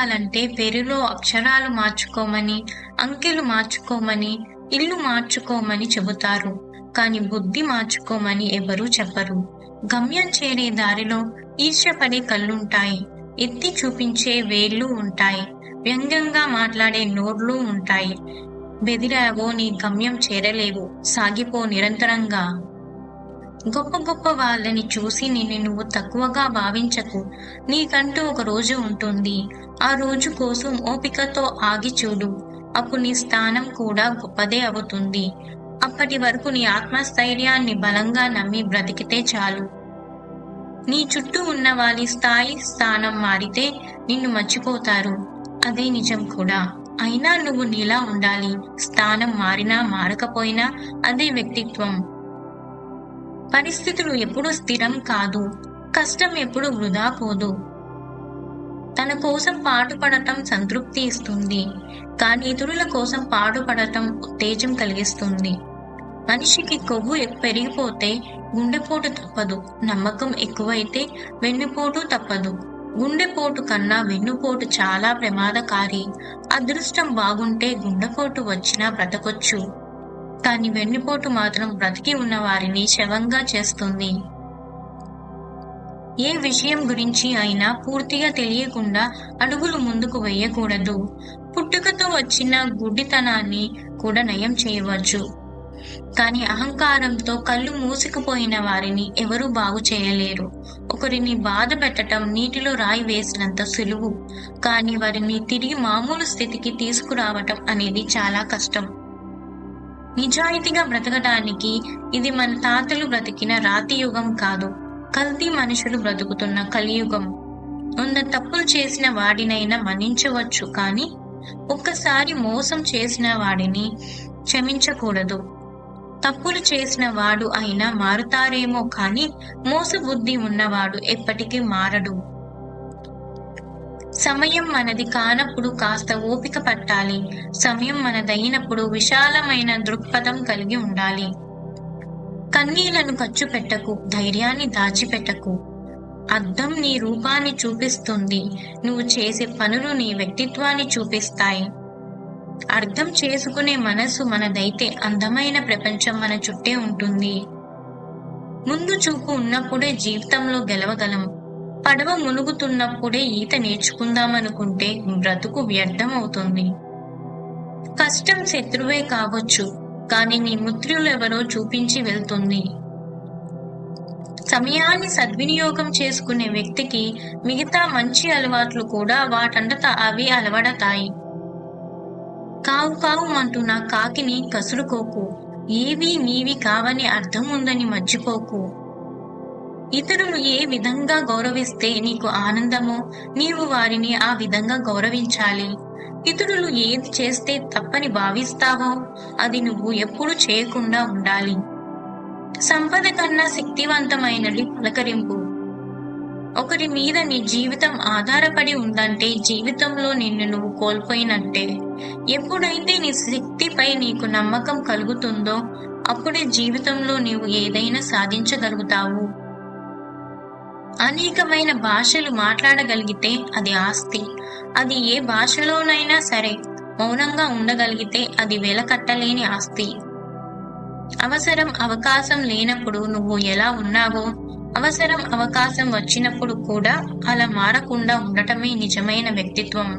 కావాలంటే పేరులో అక్షరాలు మార్చుకోమని, అంకెలు మార్చుకోమని, ఇల్లు మార్చుకోమని చెబుతారు. కానీ బుద్ధి మార్చుకోమని ఎవరూ చెప్పరు. గమ్యం చేరే దారిలో ఈర్ష్యపడే కళ్ళుంటాయి, ఎత్తి చూపించే వేళ్ళు ఉంటాయి, వ్యంగ్యంగా మాట్లాడే నోర్లు ఉంటాయి. బెదిరావో నీ గమ్యం చేరలేవు, సాగిపో నిరంతరంగా. గొప్ప గొప్ప వాళ్ళని చూసి నిన్ను నువ్వు తక్కువగా భావించకు. నీకంటూ ఒక రోజు ఉంటుంది. ఆ రోజు కోసం ఓపికతో ఆగి చూడు. అప్పుడు నీ స్థానం కూడా గొప్పదే అవుతుంది. అప్పటి వరకు నీ ఆత్మస్థైర్యాన్ని బలంగా నమ్మి బ్రతికితే చాలు. నీ చుట్టూ ఉన్న వాళ్ళ స్థాయి స్థానం మారితే నిన్ను మర్చిపోతారు. అదే నిజం కూడా. అయినా నువ్వు నీలా ఉండాలి. స్థానం మారినా మారకపోయినా అదే వ్యక్తిత్వం. పరిస్థితులు ఎప్పుడూ స్థిరం కాదు. కష్టం ఎప్పుడు వృధా పోదు. తన కోసం పాటుపడటం సంతృప్తి ఇస్తుంది, కానీ ఇతరుల కోసం పాటుపడటం ఉత్తేజం కలిగిస్తుంది. మనిషికి కొవ్వు పెరిగిపోతే గుండెపోటు తప్పదు. నమ్మకం ఎక్కువైతే వెన్నుపోటు తప్పదు. గుండెపోటు కన్నా వెన్నుపోటు చాలా ప్రమాదకారి. అదృష్టం బాగుంటే గుండెపోటు వచ్చినా బ్రతకొచ్చు, కానీ వెన్నుపోటు మాత్రం బ్రతికి ఉన్న వారిని శవంగా చేస్తుంది. ఏ విషయం గురించి అయినా పూర్తిగా తెలియకుండా అడుగులు ముందుకు వేయకూడదు. పుట్టుకతో వచ్చిన గుడ్డితనాన్ని కూడా నయం చేయవచ్చు, కానీ అహంకారంతో కళ్ళు మూసుకుపోయిన వారిని ఎవరూ బాగు చేయలేరు. ఒకరిని బాధ పెట్టడం నీటిలో రాయి వేసినంత సులువు, కానీ వారిని తిరిగి మామూలు స్థితికి తీసుకురావటం అనేది చాలా కష్టం. నిజాయితీగా బ్రతకడానికి ఇది మన తాతలు బ్రతికిన రాతి యుగం కాదు, కల్తీ మనుషులు బ్రతుకుతున్న కలియుగం. 100 తప్పులు చేసిన వాడినైనా మన్నించవచ్చు, కానీ ఒక్కసారి మోసం చేసిన వాడిని క్షమించకూడదు. తప్పులు చేసిన వాడు అయినా మారుతారేమో, కానీ మోసబుద్ధి ఉన్నవాడు ఎప్పటికీ మారడు. సమయం మనది కానప్పుడు కాస్త ఓపిక పట్టాలి. సమయం మనదైనప్పుడు విశాలమైన దృక్పథం కలిగి ఉండాలి. కన్నీళ్లను ఖర్చు పెట్టకు, ధైర్యాన్ని దాచిపెట్టకు. అద్దం నీ రూపాన్ని చూపిస్తుంది, నువ్వు చేసే పనులు నీ వ్యక్తిత్వాన్ని చూపిస్తాయి. అర్థం చేసుకునే మనసు మనదైతే అందమైన ప్రపంచం మన చుట్టే ఉంటుంది. ముందు చూపు ఉన్నప్పుడే జీవితంలో గెలవగలం. పడవ మునుగుతున్నప్పుడే ఈత నేర్చుకుందామనుకుంటే బ్రతుకు వ్యర్థం అవుతుంది. కష్టం శత్రువే కావచ్చు, కానీ నీ మిత్రులెవరో చూపించి వెళ్తుంది. సమయాన్ని సద్వినియోగం చేసుకునే వ్యక్తికి మిగతా మంచి అలవాట్లు కూడా వాటంతట అవి అలవడతాయి. కావు కావు అంటున్న కాకిని కసురుకోకు. ఏవి నీవి కావని అర్థం ఉందని మర్చిపోకు. ఇతరులు ఏ విధంగా గౌరవిస్తే నీకు ఆనందమో నీవు వారిని ఆ విధంగా గౌరవించాలి. ఇతరులు ఏది చేస్తే తప్పని భావిస్తావో అది నువ్వు ఎప్పుడు చేయకుండా ఉండాలి. సంపద కన్నా శక్తివంతమైనది పలకరింపు. ఒకరి మీద నీ జీవితం ఆధారపడి ఉందంటే జీవితంలో నిన్ను నువ్వు కోల్పోయినట్టే. ఎప్పుడైతే నీ శక్తిపై నీకు నమ్మకం కలుగుతుందో అప్పుడే జీవితంలో నీవు ఏదైనా సాధించగలుగుతావు. అనేకమైన భాషలు మాట్లాడగలిగితే అది ఆస్తి. అది ఏ భాషలోనైనా సరే మౌనంగా ఉండగలిగితే అది వెలకట్టలేని ఆస్తి. అవసరం అవకాశం లేనప్పుడు నువ్వు ఎలా ఉన్నావో అవసరం అవకాశం వచ్చినప్పుడు కూడా అలా మారకుండా ఉండటమే నిజమైన వ్యక్తిత్వం.